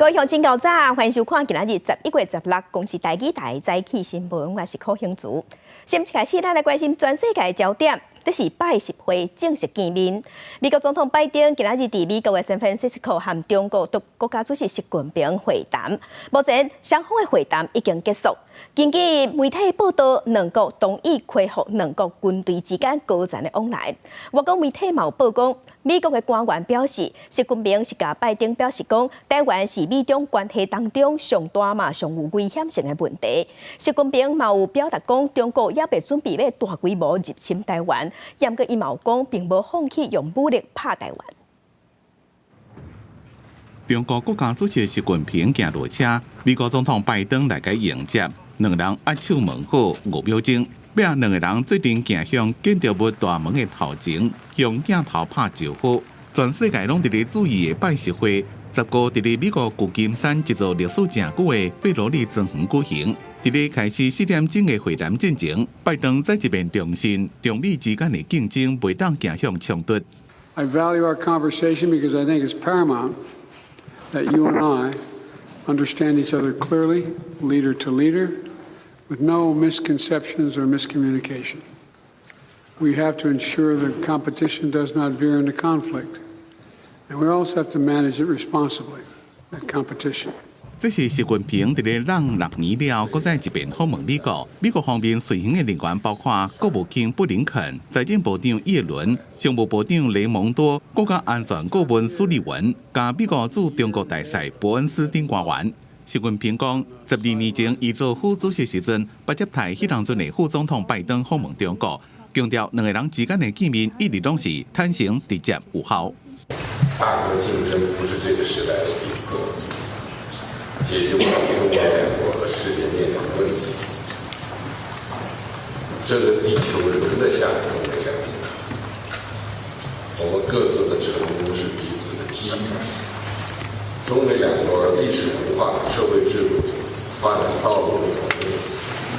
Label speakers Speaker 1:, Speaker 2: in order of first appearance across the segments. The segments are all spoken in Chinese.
Speaker 1: 各位乡亲高早，欢迎收看今仔日11月16公视台语台早起新闻，我是柯兴竹。先一开始，咱来关心全世界的焦点，就是拜习会正式见面。美国总统拜登今仔日伫美国的 San Francisco 和中国国家主席习近平会谈。目前双方的会谈已经结束。根据媒体报道，两国同意恢复两国军队之间高层的往来。外国媒体嘛有报讲，美国的官员表示，习近平是甲拜登表示讲，台湾是美中关系当中上大嘛上有危险性的问题。习近平嘛有表达讲，中国也袂准备要大规模入侵台湾，也个伊嘛有讲，并无放弃用武力拍台湾。
Speaker 2: 中国国家主席习近平行落车，美国总统拜登来甲迎接，两人握手问好，五秒钟。尾两个人最终行向建筑物大门的头前，向镜头拍招呼。全世界拢伫咧注意的拜习会，10号伫咧美国旧金山一座历史正久的贝罗利庄园举行。伫咧开始4点钟的会谈进前，拜登再一遍重申中美之间的竞争袂当行向冲突。
Speaker 3: I value our conversation because I think it's paramount that you and I understand each other clearly, leader to leader, with no misconceptions or miscommunication. We have to ensure that competition does not veer into conflict, and we also have to manage it responsibly, that competition.
Speaker 2: 这是习近平伫咧让6年了，搁再一遍访问美国。美国方面随行的人员包括国务卿布林肯、财政部长耶伦、商务部长雷蒙多、国家安全顾问苏利文，加美国驻中国大使伯恩斯等官员。习近平讲，12年前伊做副主席时阵，不接待迄当阵的副总统拜登访问中国，强调两个人之间的见面一直拢是坦诚、直接、有效。
Speaker 4: 大国竞争不是这个时代的底色，解决不了中国两国和世界面临的问题。这个地球人的下一代的改变，我们各自的成功是彼此的机遇。中美两国历史文化、社会制度、发展道路的统一，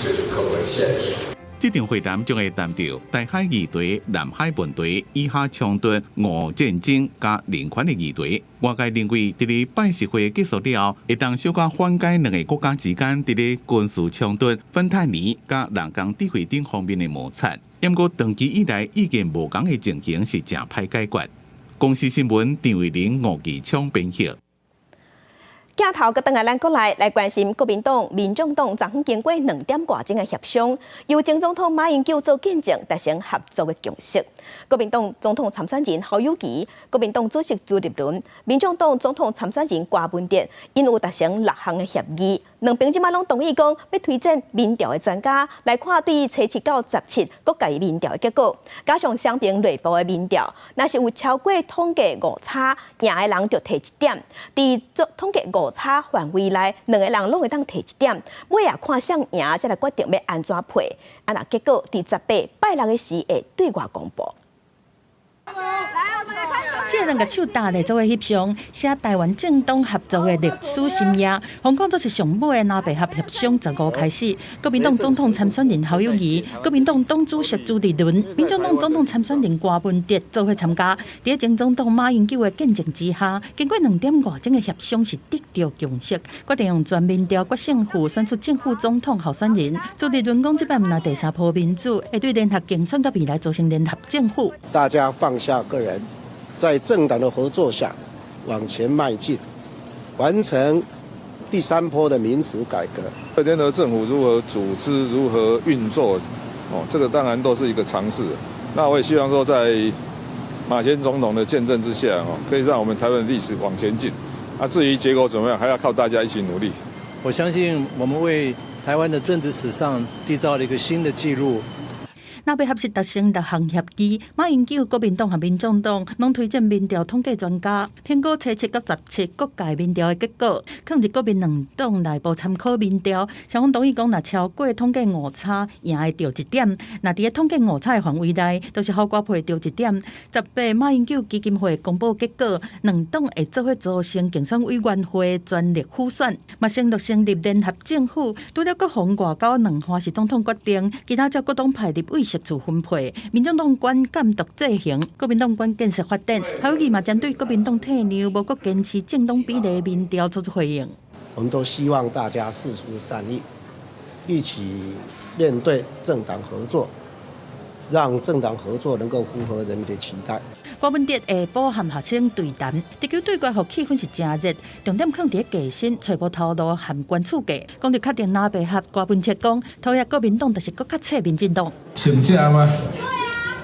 Speaker 4: 这是客观现实。
Speaker 2: 这场会谈将会谈到台海议题、南海问题、以哈冲突、俄战争加人权的议题。外界认为，伫咧拜习会结束了后，会当小可缓解两个国家之间伫咧军事冲突、芬太尼加人工智慧等方面的摩擦。不过，长期以来意见无同的情形是真歹解决。公视新闻张伟玲、吴kỳ昌编辑。
Speaker 1: 镜头搁转来咱国内来关心国民党、民众党昨昏经过2点多钟的协商，由前总统马英九做见证，达成合作的共识。国民党总统参选人侯友宜、国民党主席朱立伦、民众党总统参选人郭文哲，因有达成6项的协议。两边即马拢同意讲要推荐民调的专家来看对于7到17各界民调的结果，加上双边内部的民调，若是有超过统计误差，赢的人就摕1点；伫统计误差范围内，两个人拢会当摕1点。尾啊看谁赢，才来决定要安怎配。啊，若结果伫18拜6的时会对外公布。
Speaker 5: 这两个手搭咧做伙翕相，写台湾政党合作的历史心页。香港就是上尾的南北合协商15号开始，国民党总统参选人侯友宜、国民党党主席朱立伦、民众党总统参选人郭文哲做伙参加。伫前总统马英九的见证之下，经过2点多钟的协商是得到共识，决定用全民调决胜负选出正副总统候选人。朱立伦讲，这摆毋拿第3波民主，会对联合竞选到未来组成联合政府。
Speaker 6: 大家放下个人。在政党的合作下往前迈进，完成第3波的民主改革。
Speaker 7: 联合政府如何组织、如何运作，这个当然都是一个尝试。那我也希望说，在马前总统的见证之下，可以让我们台湾的历史往前进。至于结果怎么样，还要靠大家一起努力。
Speaker 8: 我相信我们为台湾的政治史上缔造了一个新的纪录。
Speaker 5: 那要合适达成6项协议，马英九、国民党和民众党拢推荐民调统计专家评估7到17各界民调的结果，放入国民两党内部参考民调。双方同意讲，若超过统计误差，赢会着1点；若伫咧统计误差的范围内，就是后果配着1点。18马英九基金会公布结果，两党会做伙组成竞选委员会全力辅选，嘛承诺成立联合政府。除了国防外交2项是总统决定，其他则各党派立委食处分配，民众党管监督制衡，国民党管建设发展。侯友宜嘛针对国民党退让无国坚持政党比例民调作出回应。
Speaker 6: 我们都希望大家释出善意，一起面对政党合作，让政党合作能够符合人民的期待。
Speaker 5: 郭文哲下晡和学生对谈，地球对外和气氛是真热，重点放伫计心、找无头路和关注价。讲到确定哪配合，郭文哲讲，投入国民党就是更较切民进党。
Speaker 9: 请假吗？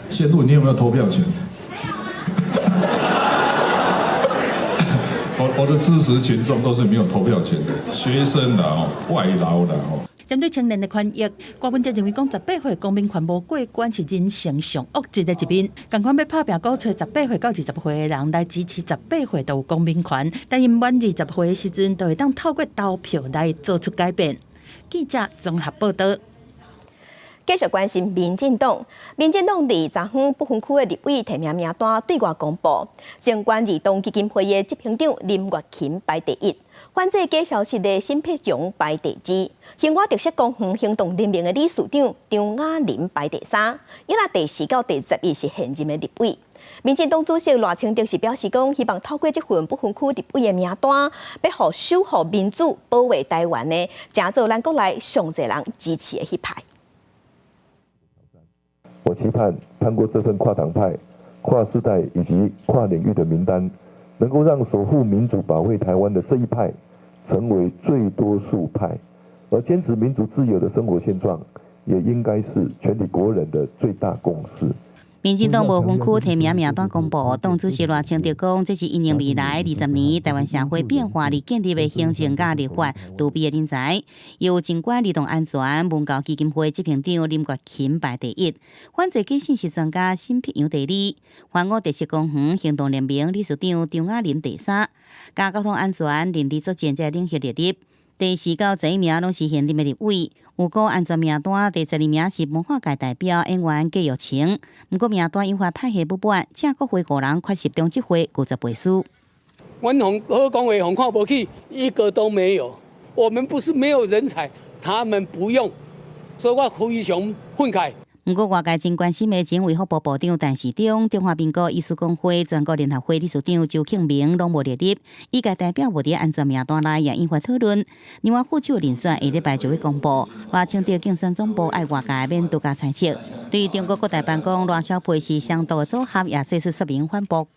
Speaker 9: 先问你有没有投票权？我的支持群众都是没有投票权的，学生啦、外劳啦、
Speaker 5: 针对青年的权益，郭文哲认为讲18岁公民权无过关是人性上恶质的一面。同款要拍拼鼓吹18岁到20岁的人来支持18岁就有公民权，但因满20岁的时阵，就会当透过投票来做出改变。记者综合报道。
Speaker 1: 继续关心民进党，民进党伫昨昏不分区的立委提名名单对外公布，前管儿童基金会的执行长林月琴排第1，反制假消息的沈碧荣排第2，兴华特色公园行动联盟的理事长张雅玲排第3，伊拉第4到第11是现任的立委。民进党主席赖清德是表示讲，希望透过这份不分区立委的名单，要互守护民主、保卫台湾的，成做咱国内上侪人支持的迄派。
Speaker 10: 我期盼通过这份跨党派、跨世代以及跨领域的名单，能够让守护民主、保卫台湾的这一派成为最多数派，而坚持民主自由的生活现状，也应该是全体国人的最大共识。
Speaker 11: 民进党无分区提名名单公布，党主席赖清德讲，这是因应未来20年台湾社会变化而建立的行政甲立法独备的人才。由尽管儿童安全文教基金会执行长林月琴排第1，反制假信息专家沈碧阳第2，反我特色公园行动联盟理事长张雅玲第3，加交通安全邻里作战这领域列入。第4到11名拢是现任的立委，有个安全名单第12名是文化界代表演员纪玉清，不过名单因为派系不满，正国会5人缺席中执会90倍数。
Speaker 12: 阮好讲话红看不起，一个都没有。我们不是没有人才，他们不用，所以我非常愤慨。
Speaker 11: 不过，外界真关心的前卫福部部长陈时中、中华民国医师公会全国联合会理事长周庆明拢无列入，伊个代表无伫安全名单内，也引发讨论。另外，副手人选下礼拜就会公布，赖清德竞选总部爱外界免独家猜测。对于中国国台办讲赖萧培是相当的组合，也随时说明反驳。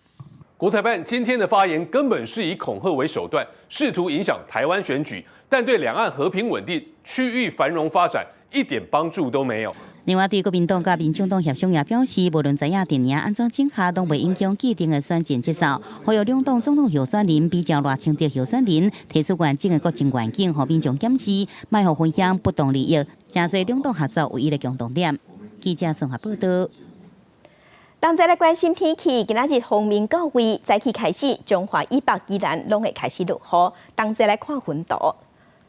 Speaker 13: 国台办今天的发言根本是以恐吓为手段，试图影响台湾选举，但对两岸和平稳定、区域繁荣发展一点帮助都没有。
Speaker 11: 另外，对国民党甲民众党协商也表示，无论怎样阵营安怎整合，都袂影响既定的选战节奏。呼吁两党总统候选人比较赖清德候选人，提出完整的国情环境，互民众检视，卖互分享不同利益，正做两党合作唯一的共同点。记者综合报道。
Speaker 1: 同齐来关心天气，今仔日方面到位，早起开始，中华以北宜兰拢会开始落雨。同齐来看温度。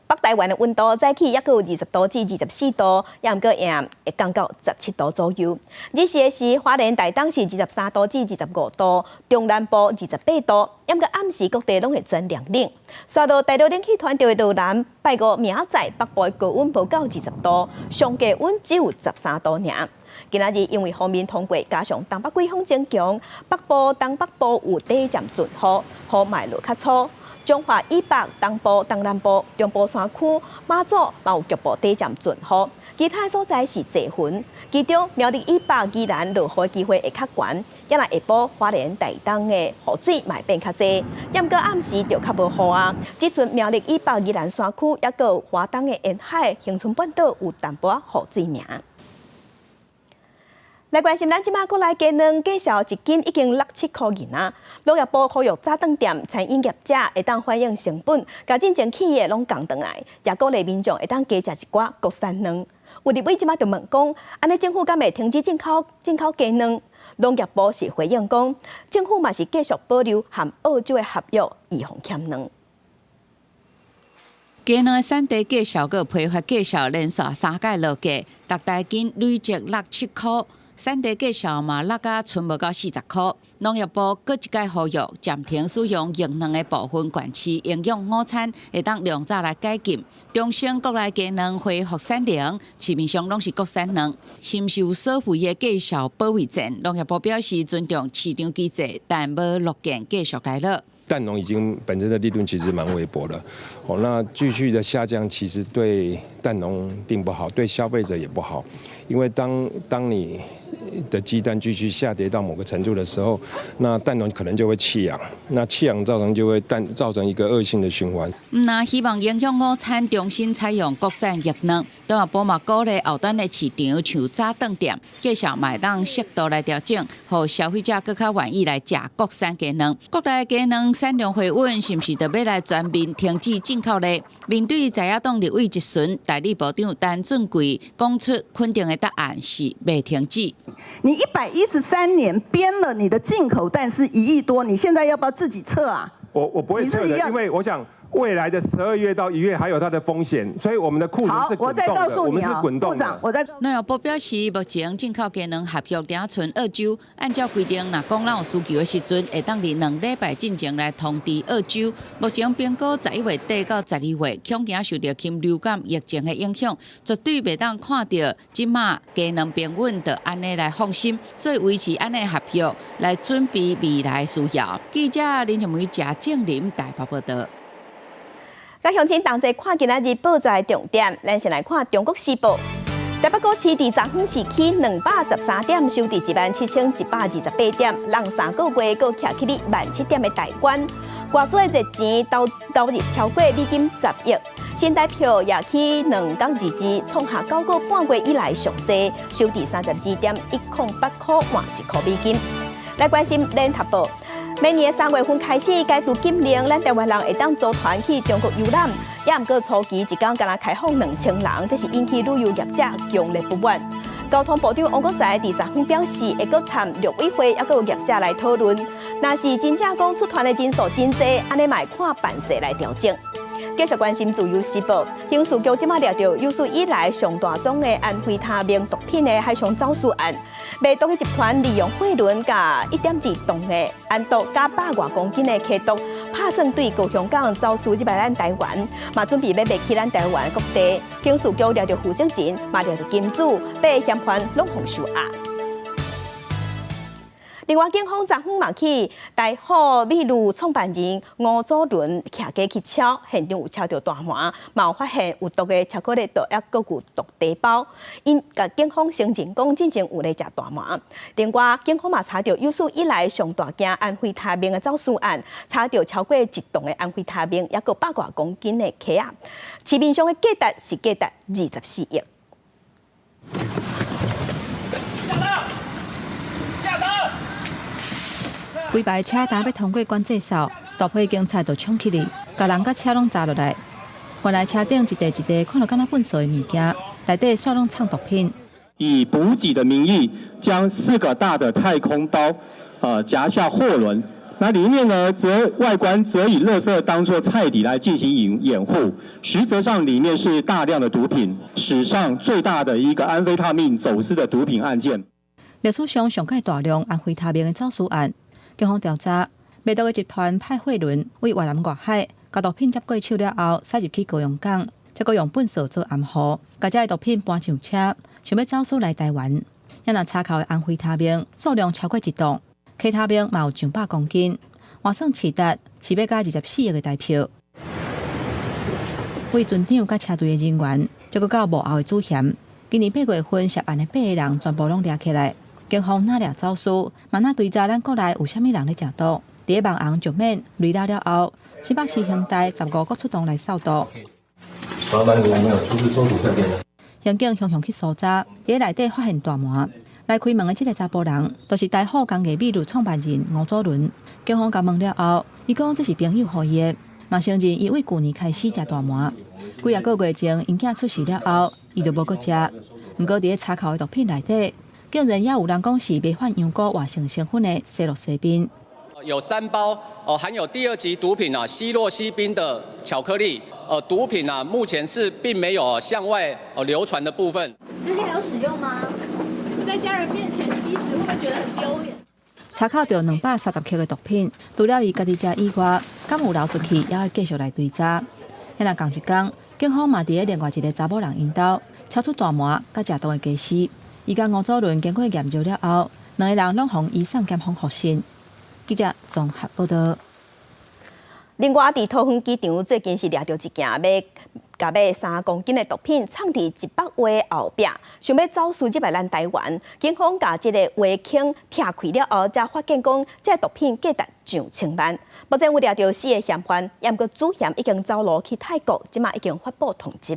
Speaker 1: 北台湾的温度早起约有20度至24度，也毋过夜会降到17度左右。日时是花莲台东是23度至25度，中南部28度，也毋过暗时各地拢会转凉冷。刷到大陆冷气团就会到南，拜五明仔北部的高温无到20度，上低温只有13度尔。今仔日因为锋面通过，加上东北季风增强，北部、东北部有短暂阵雨，雨脉落较粗。中华以北、东部、东南部、中部山区、马祖嘛有局部短暂阵雨，其他所在是多云。其中苗栗以北、宜兰落雨机会会较悬，也来下晡花莲台东的雨水嘛变较济，也毋过暗时就较无雨啊。只剩苗栗以北、宜兰山区，也个华东的沿海、恒春半岛有淡薄雨水尔。来关心咱即马国内鸡卵介绍一斤已经6-7块银啊！农业部呼吁早顿店餐饮业者会当反映成本，甲进前企业拢降转来，也鼓励民众会当加食一寡国产卵。有立委即马就问讲，安尼政府敢会停止进口鸡卵？农业部是回应讲，政府嘛是继续保留和澳洲的合约，以防欠卵。
Speaker 14: 鸡卵的产地介绍个批发介绍连续3届落价，各大斤累积6-7块。产地价数嘛落甲剩无到40块。农业部搁一届呼吁暂停使用营养的部分管区营养午餐，会当量早来解禁。中省国内鸡卵恢复产能，市面上拢是国产卵，深受社会的价数保卫战。农业部表示尊重市场机制，但无乐见继续来了。
Speaker 15: 蛋农已经本身的利润其实蛮微薄了，那继续的下降，其实对蛋农并不好，对消费者也不好，因为当你的鸡蛋继续下跌到某个程度的时候，那蛋农可能就会弃养，那弃养造成一个恶性的循环。
Speaker 14: 那希望营养午餐重新采用国产叶卵，农业部嘛鼓励后端的市场像早顿店，介绍买当适度来调整，让消费者更较愿意来食国产鸡卵。国内鸡卵产量回稳，是不是就要来全面停止进口呢？面对在野党立委质询，代理部长陈俊贵讲出肯定的答案是未停止。
Speaker 16: 你113年编了你的进口蛋是1亿多，你现在要不要自己测啊？
Speaker 17: 我不会测的，因为我想未来的12月到1月还有它的风险，所以我们的库存是滚动的。好，我再告诉你啊，部长，
Speaker 14: 农业部表示，目前进口鸡卵合约仍存2周，按照规定，若讲咱有需求的时阵，会当伫2礼拜进前来通知2周。目前评估11月底到12月，恐惊受到禽流感疫情的影响，绝对袂当看到即马鸡卵平稳的安尼来放心，所以维持安尼合约来准备未来需要。记者林秀梅、贾静林台北报道。
Speaker 1: 甲乡亲同齐看今仔日报纸的重点，咱先来看《中国时报》。台北股市伫昨昏市起213点，收伫17128点，让3个月阁徛起哩17000点的大关。外资的热钱投入超过美金10亿，新台票也起2港日资创下9个半月以来上济，收伫32.108块换1块美金。来关心《联合报》。明年3月份开始解除禁令，咱台湾人会当组团去中国游览，也毋过初期一天敢若开放2000人，这是引起旅游业者强烈不满。交通部长王国材伫昨昏表示，会阁参陆委会，也阁有业者来讨论。若是真正讲出团的人数真多，安尼嘛看办事来调整。继续关心自由时报，刑事局即马抓到有史以来上大宗的安非他命毒品的海上走私案。卖毒的集团利用货轮甲1.2吨的安毒加100多公斤的溪毒，打算对高雄港走私入来咱台湾，嘛准备要卖去咱台湾各地。刑事局抓到负责人，嘛抓到金主，被嫌犯拢互收押。另外，警方昨昏嘛去逮捕美女创办人吴祖伦，骑机去敲，现场有敲到大麻，嘛有发现有毒的巧克力毒，也佫有毒茶包。因甲警方承认讲真正有咧食大麻。另外，警方嘛查到有史以来上大件安非他命的走私案，查到超过1吨的安非他命，也佫100多公斤的克啊。市面上的价值是价值24亿。
Speaker 18: 规排车单要通过管制哨，大批警察就冲起哩，甲人甲车拢砸落来。原来车顶一袋一袋看到敢若粪扫的物件，内底煞拢藏毒品。
Speaker 19: 以补给的名义，将4个大的太空包，夹下货轮。那里面呢，外观则以垃圾当作菜底来进行掩护，实则上里面是大量的毒品，史上最大的一个安非他命走私的毒品案件。
Speaker 18: 历史上上届大量安非他命的走私案。警方调查，卖毒的集团派货轮为越南外海，把毒品接过手了后，驶入去高雄港，再搁用粪扫做暗号，把这毒品搬上车，想要走私来台湾。也若查扣的安非他命数量超过1吨，克他命嘛有上100公斤，换算市值是要加24亿的台票。为船长甲车队的人员，再搁到幕后的主嫌，今年8月份涉案的8个人全部拢抓起来。警方哪抓走私，嘛哪追查咱国内有啥物人咧食毒。伫个网红局面累了了后，新北市刑大15个出动来扫毒。
Speaker 20: 麻烦你有没有出示收毒证件？
Speaker 18: 刑警雄雄去搜查，伫内底发现大麻。来开门的这个查甫人，就是逮捕工艺美女创办人吴祖伦。警方甲问了后，伊讲这是朋友予伊的，嘛承认伊为旧年开始食大麻。几啊个月前因囝出事了后，伊就无搁食。毋过伫个查扣的毒品内底，竟然也有人讲是违反杨果活性成分的西洛西宾。
Speaker 21: 有3包含有第2级毒品西洛西宾的巧克力。毒品目前是并没有向外流传的部分。
Speaker 22: 最近还有使用吗？
Speaker 18: 在家人面前吸食，会不会觉得很丢脸？查扣到230克的毒品，除了伊家己食以外，敢有流出去，也要继续来追查。迄若同一天，警方嘛伫咧另外一个查某人因兜敲出大麻甲食毒的家私。伊甲吴祖伦经过验尿了后，2个人拢互移送检方复审。记者综合报道。
Speaker 1: 另外，伫桃园机场最近是抓到一件要3公斤的毒品，藏伫100位后壁，想要走私入来咱台湾。警方把这个围坑拆开了后，才发现讲这毒品价值上千万。目前有抓到4个嫌犯，也毋过主嫌已经走路去泰国，即马已经发布通缉。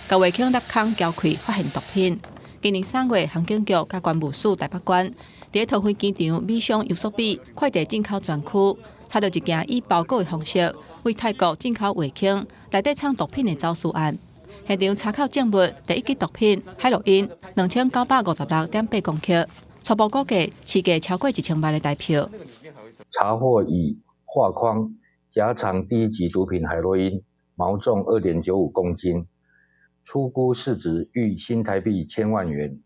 Speaker 18: 甲围坑裂空撬开，发现毒品。今年3月，航警局甲关务署台北关伫桃园机场美商优速比快递进口专区，查到一件以包裹的方式为泰国进口围坑，内底藏毒品的走私案。现场查扣证物，第一支毒品海洛因2956.8公克，初步估计市价超过1000万的台票。
Speaker 3: 查获以画框夹藏第一级毒品海洛因，毛重2.95公斤，初估市值逾新台币1000万元。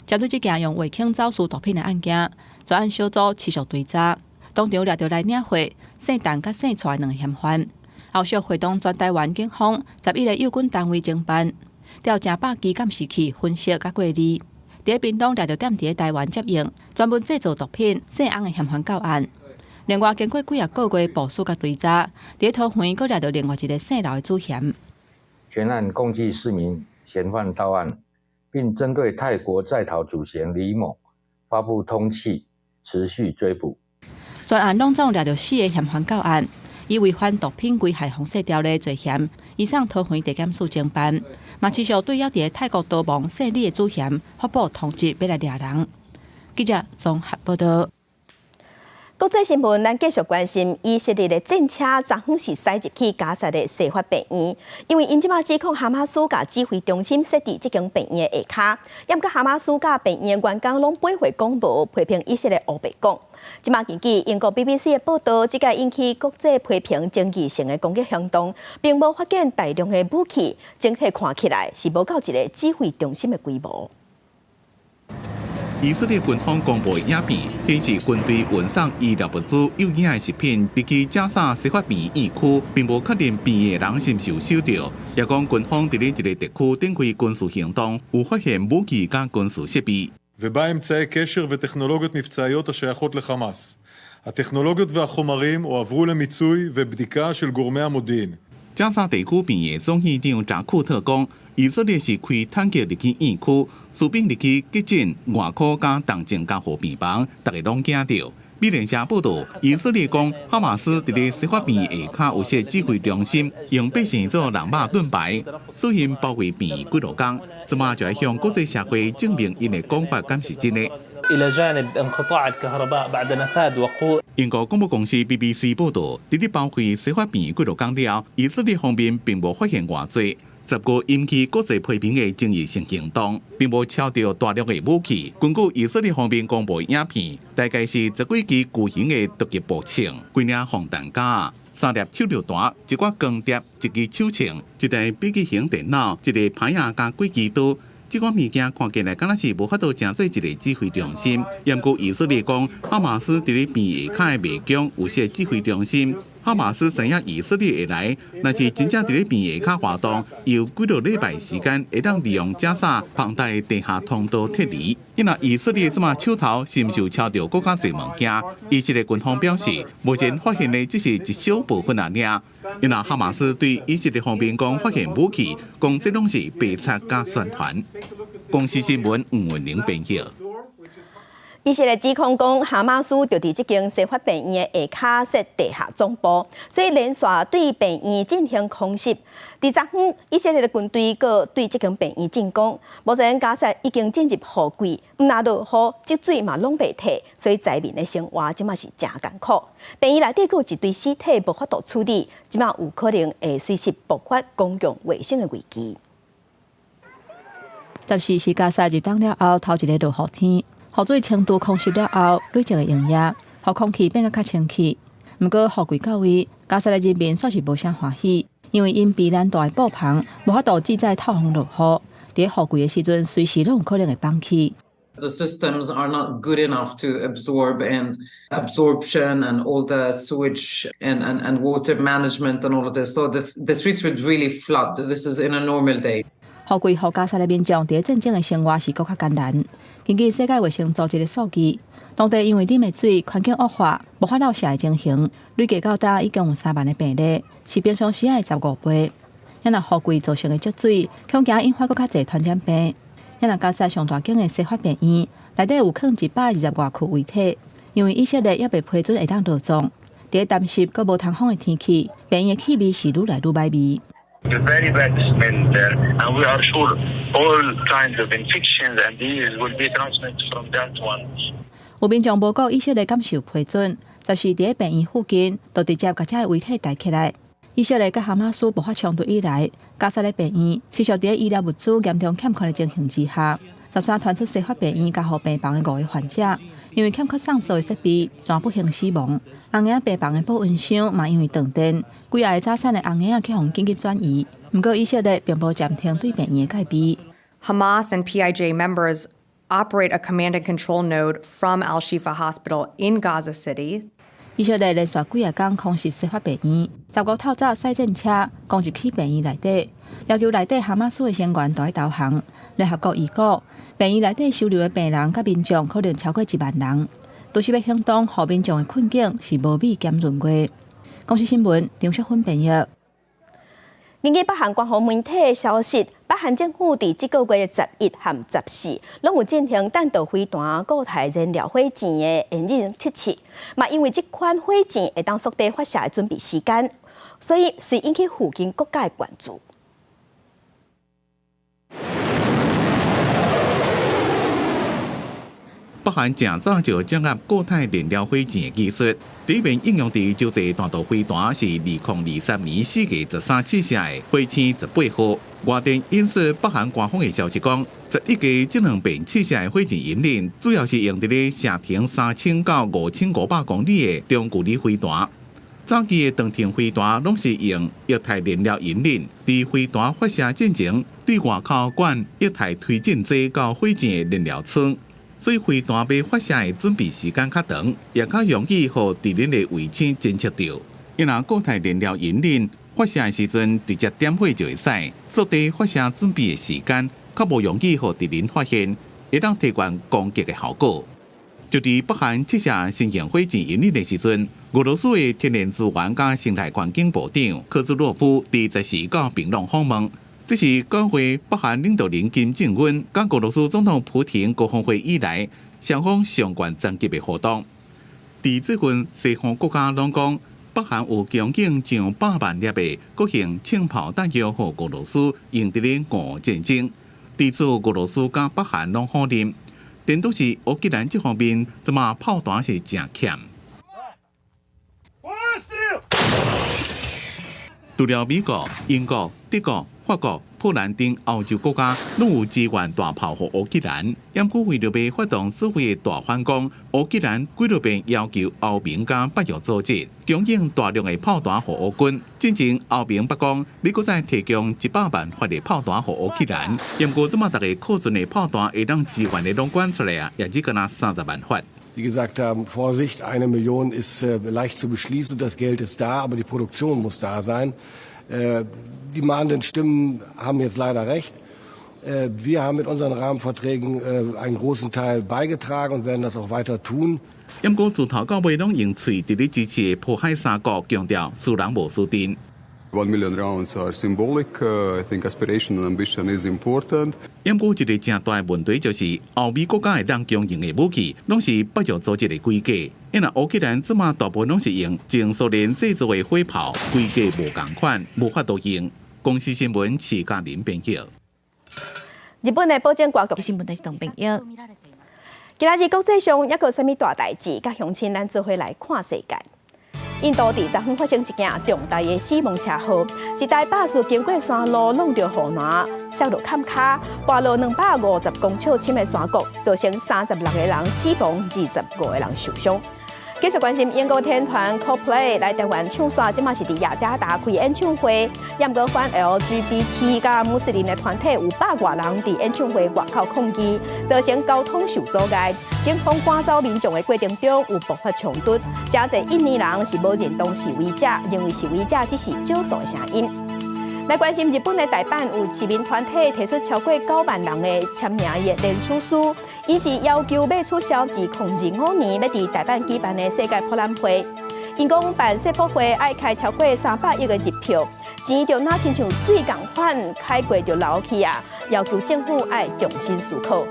Speaker 18: 针对这件用围坑走私毒品的案件，专案小组持续追查，当场抓到来领货姓陈甲姓蔡2个嫌犯，后续会同全台湾警方11个有关单位侦办，调成100支监视器分析甲过滤。伫屏东抓到踮伫台湾接应，专门制造毒品姓翁的嫌犯到案。另外，经过几个月部署甲追查，伫桃园阁抓到另外一个姓刘的主嫌。
Speaker 3: 全案共计4名嫌犯到案，并针对泰国在逃主嫌李某发布通缉，持续追捕。
Speaker 18: 专案拢总抓到4个嫌犯到案，以违反毒品危害防制条例罪嫌，移送桃园地检署侦办。嘛持续对要伫泰国逃亡姓李的主嫌发布通缉，要来抓人。记者综合报道。
Speaker 1: 国际新闻，咱继续关心以色列的战车昨昏是驶入去加沙的西法病院，因为因即马指控哈马斯甲指挥中心设伫这间病院的下骹，也毋过哈马斯甲病院员工拢背回公报批评以色列乌白讲。即马根据英国 BBC 的报道，即个引起国际批评争议性的攻击行动，并无发现大量的武器，整体看起来是无到一个指挥中心的规模。
Speaker 2: 以色列军方公布的影片显示，军队运送医疗物资、有影的食品，入去加沙西法病院区，并无确定病院的人是毋是有收到。也讲军方伫咧一个地区展开军事行动，有发现武器甲军事设备。
Speaker 22: ובה אמצעי קשר וטכנולוגיות מבצעיות השייכות לחמאס. הטכנולוגיות והחומרים הועברו למיצוי ובדיקה של גורמי המודיעין.
Speaker 2: 加沙地区病院总院长查库特讲，以色列是开坦克入去院区，士兵入去激进外科加动静加护病房，大家拢惊到。美联社报道，以色列讲哈马斯伫咧西法病院下骹有设指挥中心，用百姓做人马盾牌，实行包围病院几落工，即马就要向国际社会证明因的讲法敢是真的。英国广播公司 BBC 报道，伫咧包围西法病院几落工了，以色列方面并无发现偌济。10个引起国际批评的争议性行动，并无敲到大量的武器。根据以色列方面公布的影片，大概是10几支巨型的突击步枪、几领防弹架、3粒手榴弹、一挂钢碟、一支手枪、一台笔记型电脑、一个牌仔加几支刀。这款物件看起来敢若是无法度成做一个指挥中心。不过以色列讲，哈马斯伫咧病下骹的迷宫有设指挥中心。哈马斯知影以色列会来，若是真正伫咧病下骹活动，有几个礼拜时间会当利用加沙庞大的地下通道撤离。因为以色列即马手头是毋是有抄到更加侪物件？以色列军方表示，目前发现的只是一小部分而已。因为哈马斯对以色列方面讲发现武器，讲这拢是白贼加宣传。公司新闻吴文玲编辑。
Speaker 1: 以色列指控讲，哈马斯就伫这间西法病院的下骹设地下总部，所以连续对病院进行空袭。伫昨昏，以色列的军队阁对这间病院进攻。目前加沙已经进入雨季，若落雨，积水嘛拢袂退，所以灾民的生活即马是真艰苦。病院内底阁有一堆尸体无法度处理，即马有可能会随时爆发公共卫生的危机。
Speaker 18: 14是加沙入冬了后头一个落雨天。雨水程度空袭了后，累积的营业，互空气变得较清气。不过雨季到位，加沙的人民煞是无啥欢喜，因因为因避难大的布棚无法度制载透风落雨，伫雨季的时阵，随时拢有可能会放弃。
Speaker 4: The systems are not good enough to absorb and absorption and all the sewage and water management and all of this. So the streets would really flood. This is in a normal day.
Speaker 18: 雨季互加沙的民众伫正经的生活是更较艰难。根据世界卫生组织的数据，当地因为啉的水环境恶化、无法漏泄的情形，累计到达一共有3万的病例，是平常时的15倍。因若雨季造成的积水，恐惊引发更较侪传染病。因若加沙上大间的西法病院，内底有放120外具遗体，因为以色列也被批准会当落葬。伫担心阁无通风的天气，病院的气味是愈来愈歹味。
Speaker 7: The very bad smell there, and we are sure all kinds of infections and diseases will be transmitted from that one.
Speaker 18: 有民众报告以色列感受批准，就是伫病院附近，就直接把这个遗体抬起来。以色列甲哈马斯爆发冲突以来，加沙的病院持续伫医疗物资严重欠缺的情形之下，13传出西法病院加护病房的5个患者，因为欠缺上述的设备，全不幸死亡。红眼病房的保温箱嘛因为断电，几下早产的红眼去互紧急转移。不过以色列并无暂停对病院的戒备。
Speaker 23: Hamas and PIJ members operate a command and control node from Al-Shifa Hospital in Gaza City.
Speaker 18: 以色列连续几日天空袭西法病院，15透早赛战车攻入去病院内底，要求内底哈马斯的成员都在投降。联合国预估，病院内底收留的病人甲民众可能超过1万人。都市要行动，互民众的困境是无比严峻过。公司新闻张淑芬编译。
Speaker 1: 根据北韩官方媒体消息，北韩政府伫这个月11和14，拢有进行弹道飞弹固态燃料火箭的验证测试。嘛，因为这款火箭会当缩短发射的准备时间，所以引起附近国家的关注。
Speaker 2: 北韩正早就掌握固态燃料火箭的技术，第一面应用伫洲际弹道飞弹是2023年4月13试射的火星18号。外电引述北韩官方的消息讲，11个这2面试射的火箭引擎，主要是用伫咧射程3000到5500公里的中距离飞弹。早期的长程飞弹拢是用液态燃料引擎，伫飞弹发射进前对外口管液态推进剂到火箭的燃料仓。所以飞弹要发射的准备时间较长，也较容易互地面的卫星侦测到。因为固态燃料引擎发射的时阵直接点火就会使，缩短发射准备的时间，较无容易互敌人发现，会当提悬攻击的效果。就伫北韩试射新型火箭引擎的时阵，俄罗斯的天然资源甲生态环境部长科兹洛夫伫14到平壤访问。这是关会北韩领导人金正恩甲俄罗斯总统普廷高峰会以来双方上悬层级的活动。伫这份西方国家拢讲，北韩有供应上100万粒的各型氢炮弹药予俄罗斯用伫咧俄乌战争。伫此俄罗斯甲北韩拢否认，但都是乌克兰这方面怎么炮弹是真欠。除了美国、英国、德国、法国、波兰等欧洲国家拢有支援大炮予乌克兰，因故为了要发动所谓的大反攻，乌克兰几多遍要求欧盟甲北约组织供应大量的炮弹予乌军。进前欧盟北讲，你搁再提供100万发的炮弹予乌克兰，因故这么大个库存的炮弹会当支援的拢管出来啊，也只敢那30万发。
Speaker 24: Die gesagt haben, Vorsicht, 1 Million ist leicht zu beschließen, das Geld ist da, aber die Produktion muss da sein. Die mahnenden Stimmen haben jetzt leider recht. Wir haben mit unseren Rahmenverträgen einen großen Teil beigetragen und werden das auch weiter tun.
Speaker 2: 因故自头到尾拢用嘴伫咧支持的迫害三国，强调输人无输阵。
Speaker 25: 1 million rounds are symbolic. I think aspiration and ambition is important.
Speaker 2: 因故一个正大的问题就是，欧美国家会当供应的武器，拢是北约组织的规格。因为乌克兰即马大部分拢是用前苏联制造的火炮，规格无同款，无法度用。公司新闻徐嘉玲编辑。
Speaker 1: 日本的保证挂局
Speaker 11: 新闻台是同编译。
Speaker 1: 今仔日国际上还有啥物大代志？甲乡亲咱做伙来看世界。印度第10分发生一件重大的死亡车祸，一台巴士经过山路弄到护栏，摔落坎卡，滑落250公尺深的山谷，造成36个人死亡，25个人受伤。继续关心英国天团 Coldplay 来台湾唱耍，即马是伫雅加达开演唱会，也毋过反 LGBT 甲穆斯林的团体有100多人伫演唱会外口抗议，造成交通受阻碍。警方赶走民众的过程中有爆发冲突，真侪印尼人是无认同示威者，认为示威者只是少数的声音。来关心日本的大阪有市民团体提出超过9万人的签名的联署书，因是要求要取消自2025年要伫大阪举办的世界博览会。因讲办世博会爱开超过300亿的日票，钱就若亲像水共款开过就流去啊！要求政府爱重新思考。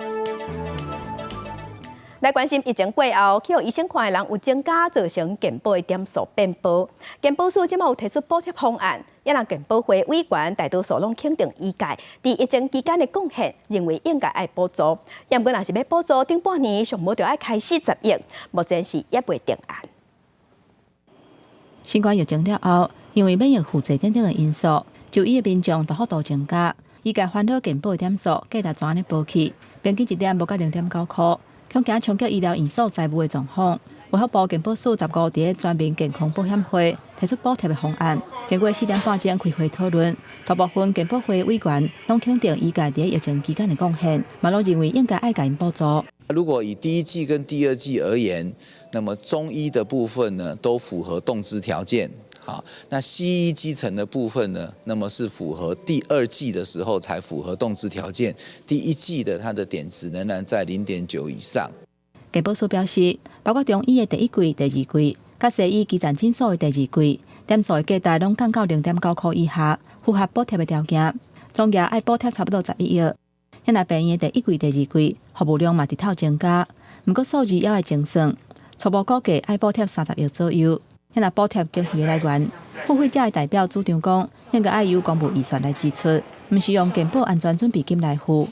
Speaker 1: 来关心疫情过后，去互医生看的人有增加，造成健保的点数变薄。健保署即马有提出补贴方案，也让健保会委员大多数拢肯定医界伫疫情期间的贡献，认为应该爱补助。也毋过若是要补助，顶半年上无就要开40亿，目前是也未定案。
Speaker 18: 新冠疫情了后，因为免疫负债等等的因素，就医的民众大幅度增加，医界烦恼健保的点数计达怎安尼补起，平均一点无到0.9块。恐惊冲击医疗因素财务的状况，卫福部健保署15伫全民健康保险会提出补贴的方案，经过4点半钟开会讨论，大部分健保会委员拢肯定医界伫疫情期间的贡献，嘛拢认为应该爱给因补助。
Speaker 5: 如果以第一季跟第二季而言，那么中医的部分呢都符合动资条件。好，那西医基层的部分呢，那么是符合第二季的时候才符合动资条件，第一季的它的点值仍然在0.9以上。
Speaker 18: 健保署表示，包括中医的第一季、第二季，甲西医基层诊所的第二季，点数的价值拢降到0.9块以下，符合补贴的条件。总额爱补贴差不多11亿。现在病院的第一季、第二季服务量嘛直头增加，不过数字也要精算，初步估计爱补贴30亿左右。现在补贴经费的来源，付费者的代表主张讲，应该爱由公务预算来支出，不是用健保安全准备金来付。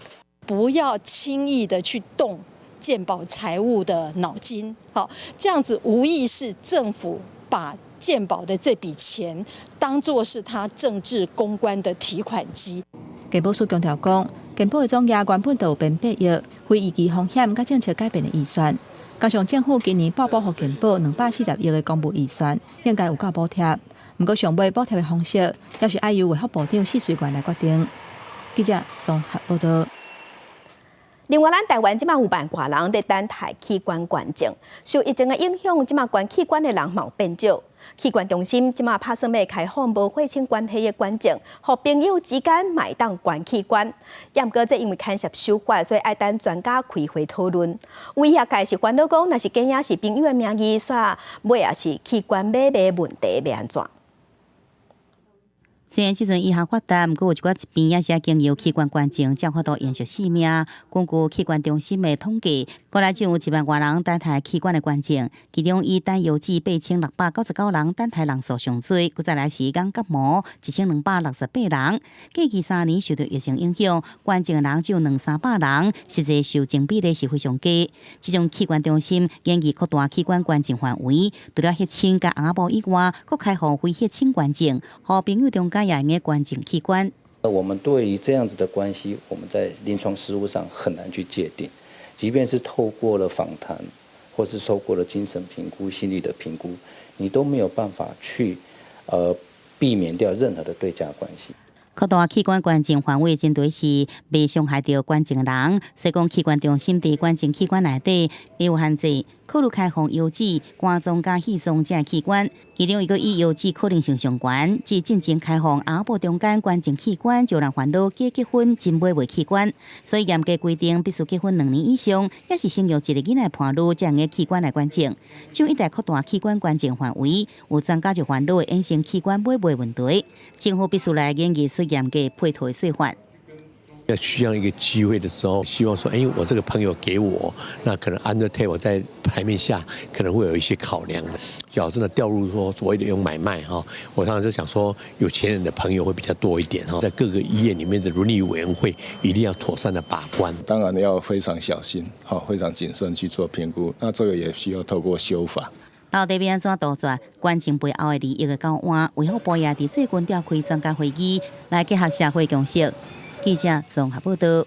Speaker 6: 不要轻易的去动健保财务的脑筋，好，这样子无疑是政府把健保的这笔钱当作是他政治公关的提款机。
Speaker 18: 健保署强调讲，健保的总额原本就有变8亿，非预期风险甲政策改变的预算。加上政府今年报给健保240亿的公务预算，应该有够补贴。不过上尾补贴的方式，也是爱由卫福部长施水源来决定。记者综合报道。
Speaker 1: 另外，咱台湾即马有100多人在等待器官捐赠，受疫情的影响，即马捐器官的人嘛有变少。器官中心即马打算要开放无血亲关系的捐赠，互朋友之间嘛会当捐器官。也毋过，这因为牵涉手法，所以爱等专家开会讨论。有业界是烦恼讲，若是假影是朋友的名义，煞尾也是器官买卖问题要安怎？
Speaker 11: 虽然即阵医学发达，毋过有一寡疾病也是经由器官捐赠才法度延续生命。根据器官中心的统计，国内就有1万多人等待器官的捐赠，其中以单邮寄8699人等待人数上多，佮再来是眼角膜1268人。过去3年受到疫情影响，捐赠的人只有200-300人，实际受赠比例是非常低。这种器官中心建议扩大器官捐赠范围，除了血亲甲翁仔某以外，佮开放非血亲捐赠，互朋友中间也应该捐赠器官。
Speaker 8: 我们对于这样子的关系，我们在临床实务上很难去界定，即便是透过了访谈，或是透过了精神评估、心理的评估，你都没有办法去避免掉任何的对价关系。
Speaker 11: 扩大器官捐赠范围，针对是未伤害到捐赠的人。所以讲，器官中心伫捐赠器官内底也有限制，考虑开放邮寄、肝脏加肺脏这器官。其中一个以邮寄可能性上悬，即进前开放翁仔某中间捐赠器官，就让烦恼假结婚真买袂器官。所以严格规定，必须结婚2年以上，也是生育一个囡仔伴侣才用器官来捐赠。就一旦扩大器官捐赠范围，有专家就烦恼会衍生器官买卖问题。政府必须来研究出严格配套的说法。
Speaker 9: 要需要一个机会的时候，希望说，我这个朋友给我，那可能 under table 在牌面下可能会有一些考量的。要真的掉入说所谓的用买卖哈，我常常就想说，有钱人的朋友会比较多一点哈，在各个医院里面的伦理委员会一定要妥善的把关。
Speaker 10: 当然要非常小心，非常谨慎去做评估。那这个也需要透过修法。
Speaker 11: 到底要安怎杜绝捐赠背后的利益的交换？卫福部也伫最近召开专家会议，来结合社会共识。记者综合报道。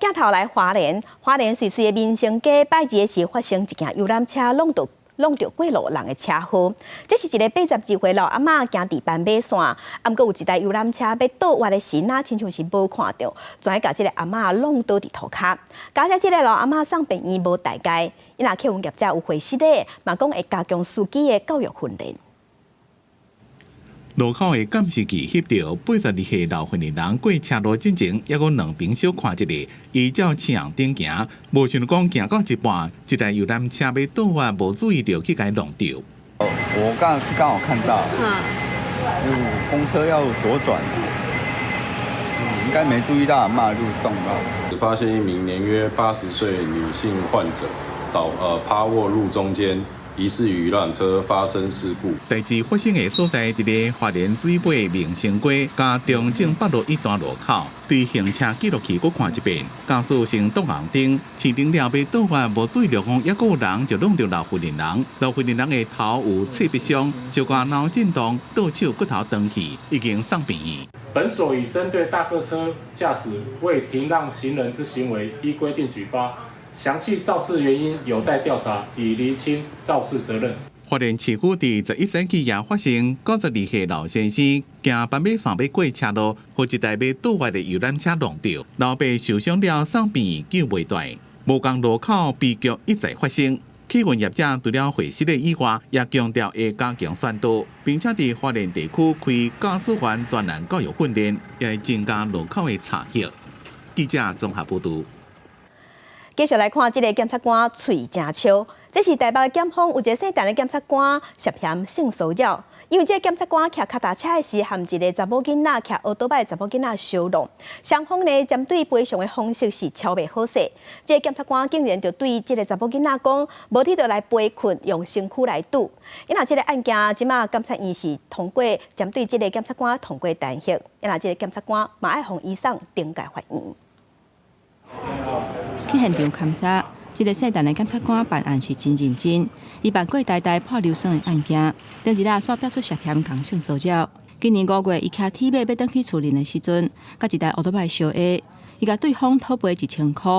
Speaker 11: 镜头来花莲水水的民生街拜节时发生一件游览车弄到
Speaker 1: 弄到过路人的车祸。这是一个82岁老阿嬷行伫斑马线，毋过有一台游览车要倒弯的时啊，亲像是无看到，全甲这个阿嬷弄倒伫涂骹。加上这个老阿嬷送病院无大界，伊若客运业者有回失的，嘛讲会加强司机的教育训练。
Speaker 2: 路口的监视器翕到82岁老妇人过车路进前，还佫两边小看一下，依照青红灯行，无想讲行到一半，一台游览车要倒弯，无注意到去甲伊弄掉。
Speaker 12: 我刚好看到，公车要左转，应该没注意到马路动到。
Speaker 20: 发现一名年约80岁女性患者趴卧路中间。疑似与游览车发生事故。
Speaker 2: 代志发生的所在，伫个花莲水尾明星街加中正北路一段路口，对行车记录器搁看一遍，驾驶先动红灯，市灯了要倒弯，无注意到讲，还有人就弄到老妇人。老妇人的头有脆壁伤，小可脑震荡，倒手骨头断去，已经送病院。
Speaker 13: 本所已针对大客车驾驶未停让行人之行为，依规定举发。详细肇事原因有待调查，以厘清肇事责任。
Speaker 2: 花莲市区伫11世纪也发生92岁老先生行斑马线要过车路，被一台要倒弯的游览车弄掉，老爸受伤了，送病院救袂断。无共路口悲剧一再发生，客运业者除了会失的以外，也强调会加强宣导，并且伫花莲地区开驾驶员专栏教育训练，也会增加路口的查核。记者综合报道。
Speaker 1: 继续来看这个检察官喙真笑，这是台北的检方有一个姓陈的检察官涉嫌性骚扰，因为这个检察官骑脚踏车的时，和一个查某囡仔骑奥多摆查某囡仔相撞，双方呢针对赔偿的方式是超袂好势。这个检察官竟然就对这个查某囡仔讲，无你就来被困，用身躯来赌。因若这个案件，即马检察院是通过针对这个检察官通过弹劾，因若这个检察官嘛爱向伊送庭改法院。
Speaker 18: 去现场勘查，这个姓陈的检察官办案是真认真，伊办过大破流酸的案件，顶一日煞标出涉嫌强性骚扰。今年5月，伊骑铁马要返去厝邻的时阵，甲一台奥多摆相压，伊甲对方讨赔1000块，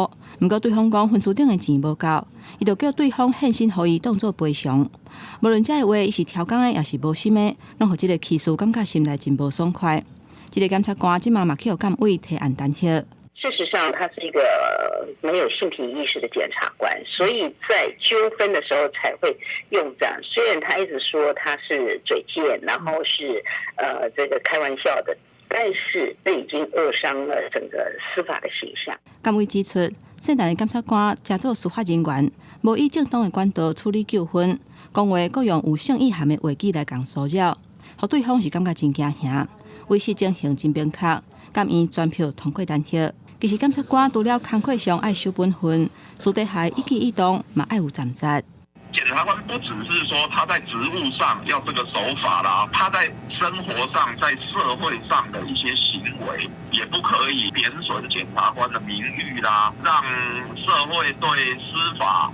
Speaker 18: 毋过对方讲分厝顶的钱无够，伊就叫对方现身，互伊当作赔偿。无论这话，伊是挑工的，也是无心的，拢互这个起诉感觉心内真无爽快。这个检察官即马嘛去互监委提案弹劾。
Speaker 15: 事实上，他是一个没有性平意识的检察官，所以在纠纷的时候才会用这样。虽然他一直说他是嘴贱，然后是这个开玩笑的，但是这已经扼伤了整个司法的形象。
Speaker 18: 监委指出，姓陈的检察官假做司法人员，无以正当的管道处理纠纷，讲话各用有性意涵的话语来共骚扰，互对方是感觉真惊吓，威胁情形真明确，监院全票通过弹劾。其实检察官除了工课上爱守本分，私底下一举一动嘛爱有站责。
Speaker 7: 检察官不只是说他在职务上要这个守法啦，他在生活上、在社会上的一些行为，也不可以贬损检察官的名誉啦，让社会对司法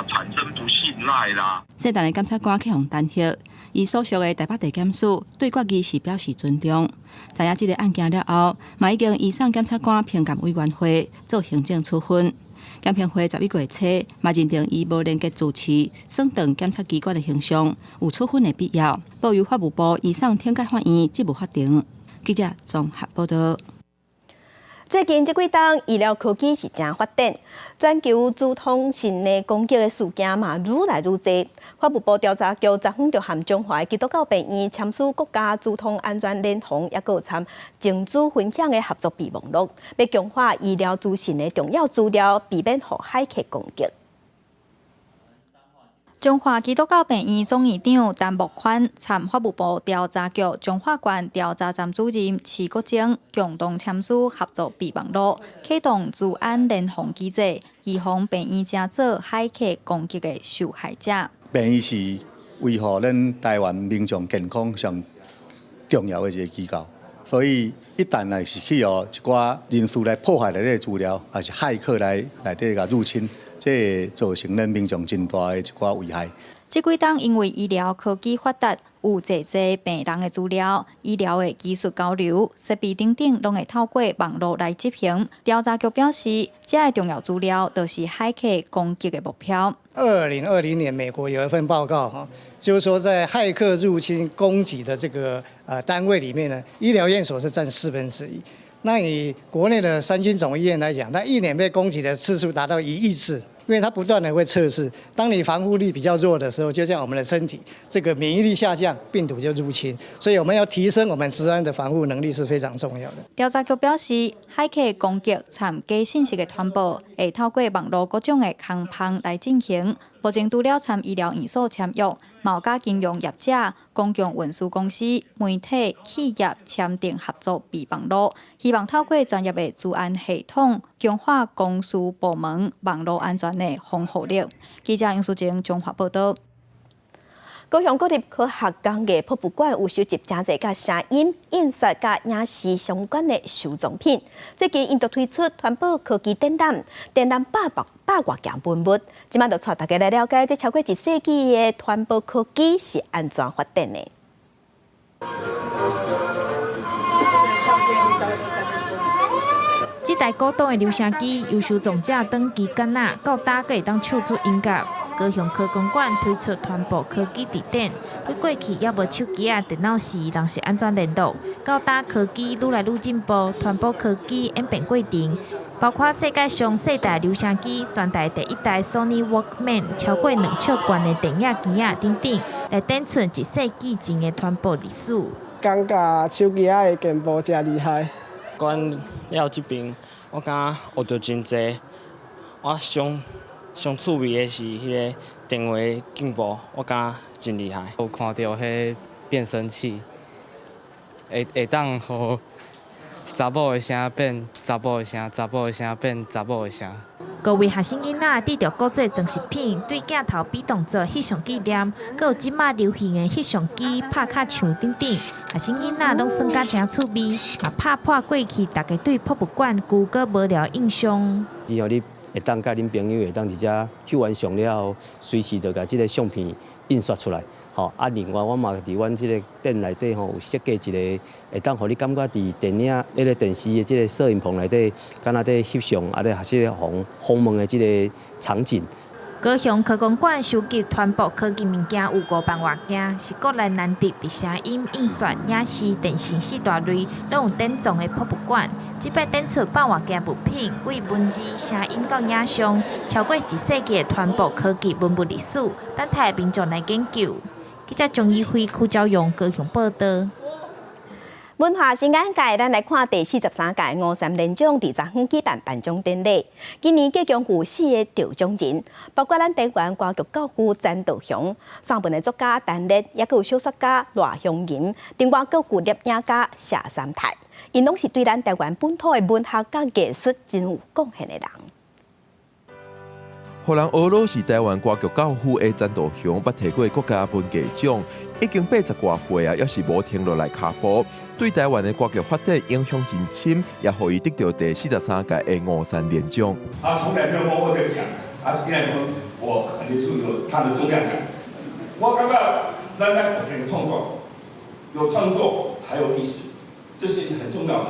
Speaker 7: 产生不信赖啦。
Speaker 18: 姓陈的检察官去互弹劾，伊所属的台北地检署对决议是表示尊重。知影这个案件了后，嘛已经移送检察官评鉴委员会做行政处分。检评会11月初嘛认定伊无廉洁主持，损断检察机关的形象，有处分的必要，报由法务部移送庭改法院职务法庭。记者综合报道。
Speaker 1: 最近这几天，医疗科技是真发展，全球自通性的攻击的事件嘛愈来愈多。法务部调查局昨昏就和中华基督教病院签署国家自通安全联盟，也有参情资分享的合作备忘录，要强化医疗资讯的重要资料，避免互骇客攻击。
Speaker 16: 中华基督教病院总院长陈木宽参法务部调查局中华县调查站主任齐国正共同签署合作备忘录，启动治安联防机制，预防病院正做骇客攻击的受害者。
Speaker 17: 病院是维护咱台湾民众健康上重要的一个机构，所以一旦来是去一寡人士来破坏咱的资料，还是骇客来底甲入侵，这造成咱民众真大的一寡危害。
Speaker 16: 这几档因为医疗科技发达，有侪病人的资料、医疗的技术交流、设备等等，拢会透过网络来执行。调查局表示，这个重要资料就是骇客攻击的目标。
Speaker 3: 2020年，美国有一份报告哈，就是说在骇客入侵攻击的这个单位里面呢，医疗院所是占1/4。那以国内的三军总医院来讲，它1年被攻击的次数达到1亿次，因为它不断的会测试。当你防护力比较弱的时候，就像我们的身体，这个免疫力下降，病毒就入侵。所以我们要提升我们治安的防护能力是非常重要的。
Speaker 16: 调查局表示，骇客攻击参假信息的传播，会透过网络各种的空隙来进行。目前除了参医疗院所签约，也有甲金融业者、公共运输公司、媒体、企业签订合作备忘录，希望透过专业的治安系统，强化公司部门网络安全的防护力。记者杨淑静综合报道。
Speaker 1: 高雄国立科学工艺博物馆有收集真侪甲声音、印刷甲影视相关的收藏品。最近，因就推出环保科技展览百外件文物。即摆就带大家来了解，这超过1世纪的环保科技是安怎发展的。
Speaker 14: 这台古董的留声机，由收藏者长期感染，到大家会当唱出音乐。高雄科工馆推出环保科技地点，对过去也无手机啊、电脑时人是安怎联络，到大科技愈来愈进步，环保科技演变过程，包括世界上世代留声机、全台第1台 Sony Walkman 超过2尺悬的电影机啊等等，来展出1世纪前的环保历史。
Speaker 19: 感觉手机仔的进步真厉害。
Speaker 21: 馆了这边，我感觉学到真侪。我上趣味的是迄个电话进步，我感觉真厉害。
Speaker 22: 有看到迄变声器，会当互查某的声变查某的声，查某的声变查某的声。
Speaker 14: 各位学生囡仔得到古早装饰品，对镜头比当作翕相纪念，佮有即马流行的翕相机、拍卡墙等等，学生囡仔拢算甲真趣味，嘛拍破过去大家对博物馆旧佮无聊印象。
Speaker 26: 只要你会当甲恁朋友会当直接翕完相了，随时就甲即个相片印刷出来。吼，另外我嘛伫阮即个店内底吼有设计一个，会当互你感觉伫电影、电视的即个摄影棚内底，敢若伫翕相，咧学习访问的即个场景。
Speaker 14: 高雄科工馆收集环保科技物件有5万外件，是国内难得伫声音、印刷、影视、电视4大类拢有典藏的博物馆。即摆展出100外件物品，为文字、声音到影像，超过1世纪的环保科技文物历史，等待民众来研究。记者钟义辉、邱昭勇高雄报道。
Speaker 1: 文化新眼界，咱来看第43届53连奖伫昨昏举办颁奖典礼。今年计共有4个得奖人，包括咱台湾歌剧教父詹道雄、散文的作家陈烈，也有小说家赖香吟，另外佫有摄影家谢三泰，因拢是对咱台湾本土的文学甲艺术真有贡献的人。
Speaker 27: 互人学老是台湾歌剧教父的詹道雄，捌摕过国家文艺奖，已经80多岁啊，也是无停落来脚步。对台湾的歌剧发展影响真深，也互伊得到第43届的53连奖。
Speaker 28: 他从来没有摸过这个奖，现在我很清楚有他的重量感。我感觉咱不停创作，有创作才有历史，这是很重要的。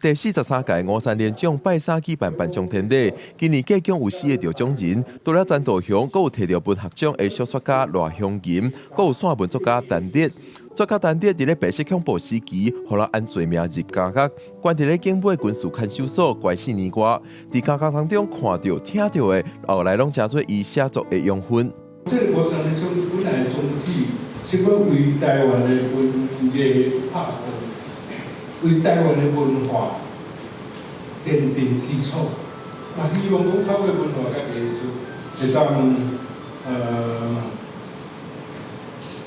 Speaker 27: 第43届53连奖拜三举办颁奖典礼，今年计共有4个得奖人，除了詹道雄，还有摕到文学奖的小说家赖香吟，还有散文作家陈烈。作家陈烈伫咧白色恐怖时期，互人按罪名入监狱，关伫咧警备军事看守所关4年外。伫监狱当中看到、听到的，后来拢成做伊写作的养分。
Speaker 28: 这个53连奖本来宗旨是要为台湾的文艺拍为台湾的文化奠定基础，希望讲透过文化甲艺术，会当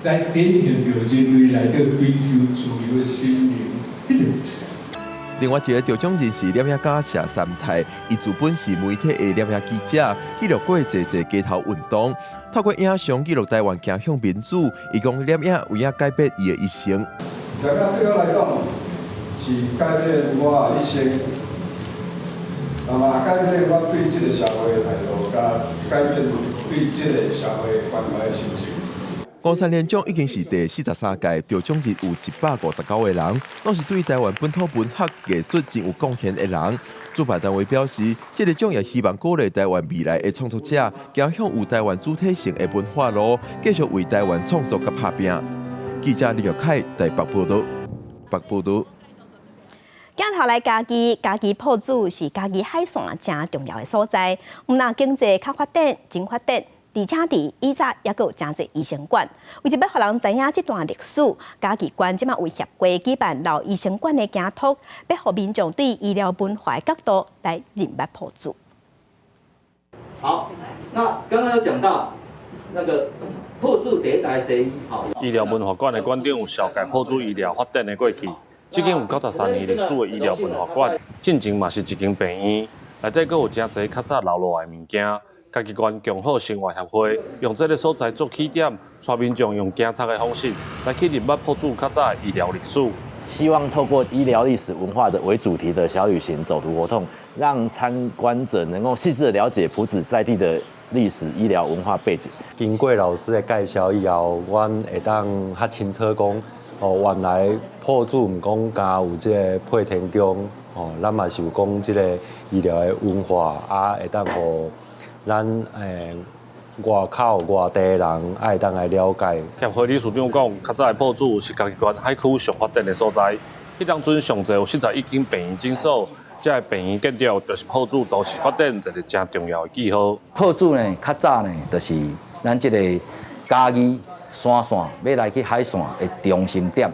Speaker 28: 来展现着人类内底追求自由的心灵。
Speaker 27: 另外一个得奖人是摄影家谢三泰，伊自本是媒体的摄影记者，记录过侪街头运动，透过影像记录台湾走向民主。伊讲摄影有影改变伊的一生。
Speaker 28: 摄影对我来讲，是改变我一生，改变我对这个社会的态度，甲改变对这个社会关怀的心情。
Speaker 27: 53年奖已经是第43届，得奖日有159个人，拢是对台湾本土文学艺术真有贡献的人。主办单位表示，这个奖也希望鼓励台湾未来的创作者，走向有台湾主体性的文化路，继续为台湾创作甲打拼。记者李玉凯台北报道。
Speaker 1: 镜头来家己破煮是家己海线真重要的所在。毋但经济较发展、真发展，而且伫以前也有真侪医生馆。为着要互人知影这段历史，家己馆即马为协会举办老医生馆的讲托，要互民众对医疗文化的角度来认捌破煮。
Speaker 4: 好，那刚刚有讲到那个破煮第一代是
Speaker 5: 医疗文化馆的馆长有紹介破煮醫療發展的過去。這間有93年歷史的醫療文化館，進前嘛是一間病院，內底閣有真濟較早留落來的物件。家己館共好生活協會用這個所在做起點，帶民眾用行冊的方式來去認捌破煮較早的醫療歷史。
Speaker 6: 希望透過醫療歷史文化的為主題的小旅行走讀活動，讓參觀者能夠細緻地了解埔子在地的歷史醫療文化背景。
Speaker 8: 經過老師的介紹以後，我會當較清楚講，原來破煮唔講加有這個配天宮，咱嘛是有講這個醫療的文化，會當互咱外口外地的人會當來了解。
Speaker 5: 協會理事長講，較早的破煮是家己館海區上發展的所在。迄當陣上濟有41間病院診所，這個病院建築就是破煮都市發展一個真重要的記號。
Speaker 4: 破煮呢，較早呢，就是咱這個嘉義山線要來去海線的中心點，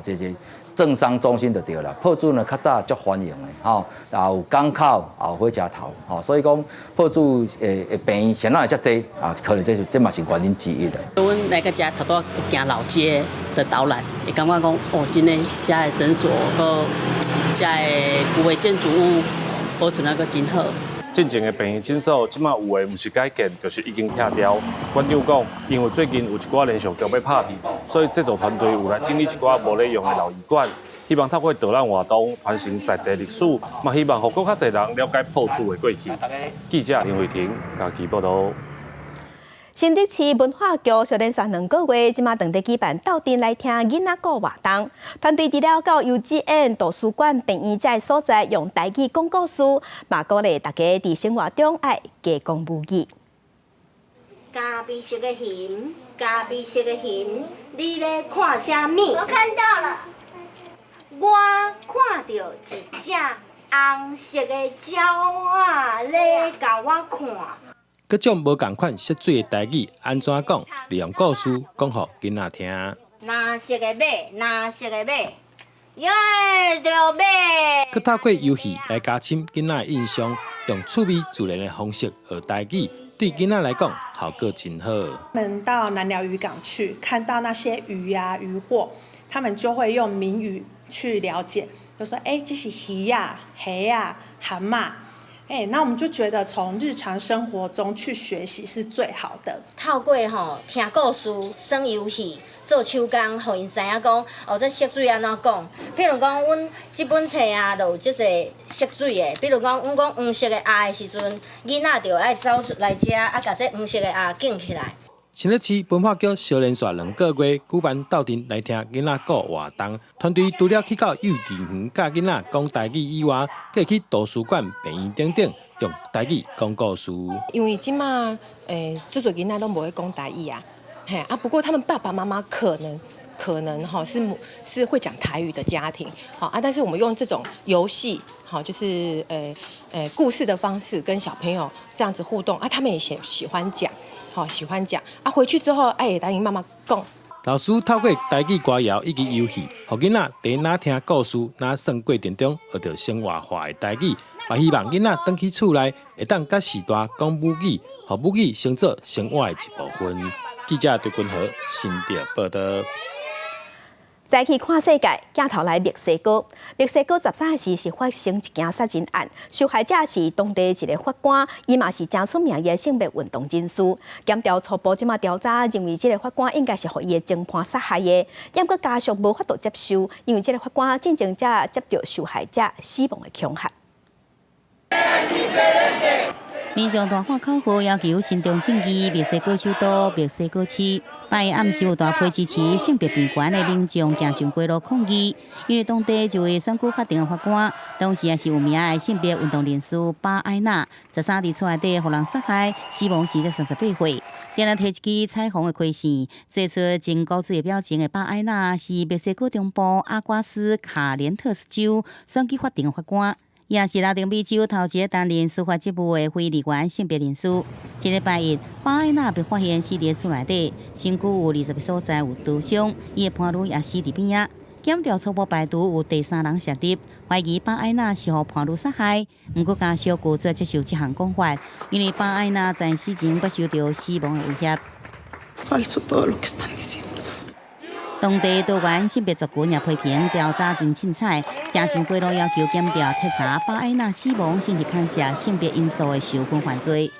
Speaker 4: 就是政商中心就對啦。破煮呢，較早足歡迎的，也有港口，也有火車頭，所以講破煮的病院現在遮濟，可能這嘛是原因之一的。
Speaker 9: 阮來個遮頭拄行老街的導覽，會感覺講真誒，遮的診所個遮的有的建築物保存那個真好。
Speaker 5: 進前的病院診所，即馬有的唔是改建，就是已經拆掉。館長講，因為最近有一寡連續劇要拍片，所以製作團隊有來整理一寡無咧用的老醫館，希望透過導覽活動傳承在地歷史，嘛希望互更較儕人了解破煮的過去。記者林慧婷家己報道。
Speaker 1: 新竹市文化局小連續2個月，即馬當地舉辦鬥陣來聽囡仔歌活動。團隊除了到幼稚園、圖書館、病院這所在用台語講故事，嘛鼓勵大家在生活中愛加講母語。
Speaker 23: 咖啡色的魚，咖啡色的魚，你咧看啥物？我看到了。我看到一隻紅色的鳥仔咧甲我看。
Speaker 24: 各種無共款色水的台語安怎講？利用故事講互囡仔聽。
Speaker 23: 藍色的馬，藍色的馬，耶着馬。
Speaker 24: 佮透過遊戲來加深囡仔的印象，用趣味自然的方式學台語，對囡仔來講效果真好。
Speaker 25: 他們到南寮漁港去，看到那些魚啊漁獲，他們就會用閩語去了解，就說：這是魚呀、蝦呀、蛤蟆。那我們就覺得從日常生活中去學習是最好的。
Speaker 23: 透過聽故事、耍遊戲、做手工，互因知影講這色水安怎講。譬如講，阮這本冊啊，就有即個色水的。比如講，阮講黃色的鴨的時陣，囡仔就愛走出來遮，甲這黃色的鴨捲起來。
Speaker 24: 新竹市文化局小連續2個月舉辦鬥陣來聽囡仔歌活動，團隊除了去到幼稚園教囡仔講台語以外，佮去圖書館、病院等等用台語講故事。
Speaker 29: 因為即馬這種囡仔都不會講台語啊，不過他們爸爸媽媽可能是會講台語的家庭，但是我們用這種遊戲，就是故事的方式跟小朋友這樣子互動，他們也喜歡講。喜歡講回去之後，答應媽媽講。
Speaker 24: 老師透過台語歌謠以及遊戲，讓囡仔在哪聽故事、哪算過程中學到生活化的台語，也希望囡仔回去厝內會當甲時代講母語，讓母語成做生活的一部分。記者對君豪新竹報道。
Speaker 1: 再去看世界，鏡頭來墨西哥。墨西哥13時是發生一件殺人案，受害者是當地一個法官，伊嘛是真出名嘅性別運動人士。檢調初步即馬調查認為，這個法官應該是互伊嘅情判殺害嘅，但佮家屬無法度接受，因為這個法官進前才接到受害者死亡嘅恐嚇。民眾大喊口號，要求行動正義。墨西哥首都墨西哥市
Speaker 2: 8日暗时有大批支持性别平权的民众行上街路抗议，因为当地一位选举法庭的法官，当时也是有名的性别运动人士巴艾娜，13日厝内底互人杀害，死亡时才38岁。点了摕一支彩虹的盔线，做出真高水的表情的巴艾娜是墨西哥中部阿瓜斯卡连特斯州选举法庭的法官。也是拉丁美洲头一个担任司法职务的非议员性别人士。今日8日，巴艾娜被发现死伫厝内底，身躯有20个所在有刀伤，伊的伴侣也死伫边仔。检调初步排除有第三人涉入，怀疑巴艾娜是互伴侣杀害。不过家属拒绝接受这项讲法，因为巴艾娜在死前不受到死亡的威胁。当地多元性别族群也批评调查真凊彩，行上街路要求检调彻查巴艾娜死亡是不是牵涉性别因素的受婚犯罪。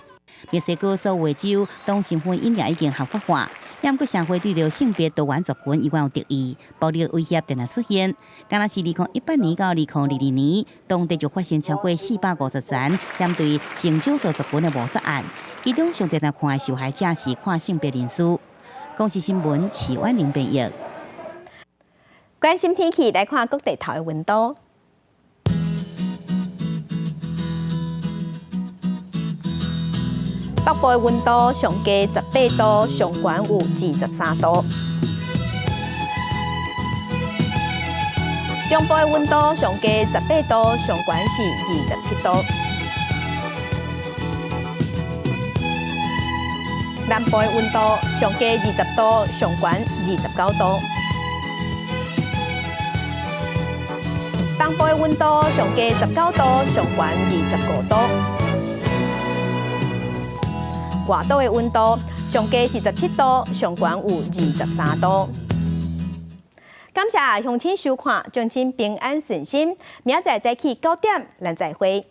Speaker 2: 墨西哥所有州当性婚姻也已经合法化，也不过社会对着性别多元族群依然有敌意，暴力威胁定定出现。敢若是2018年到2022年，当地就发生超过450件针对性少数族群的谋杀案，其中上定定看的受害者是跨性别人士。公视新闻齐婉玲编译。
Speaker 1: 关心天气，来看各地头的温度。北部的温度上低18度，上悬有23度；中部的温度上低18度，上悬是27度；南部的温度上低20度，上悬29度。东部的温度上低19度，上悬25度；外岛的温度上低17度，上悬有23度。感谢乡亲收看，祝亲平安顺心。明仔载早起9点，咱再会。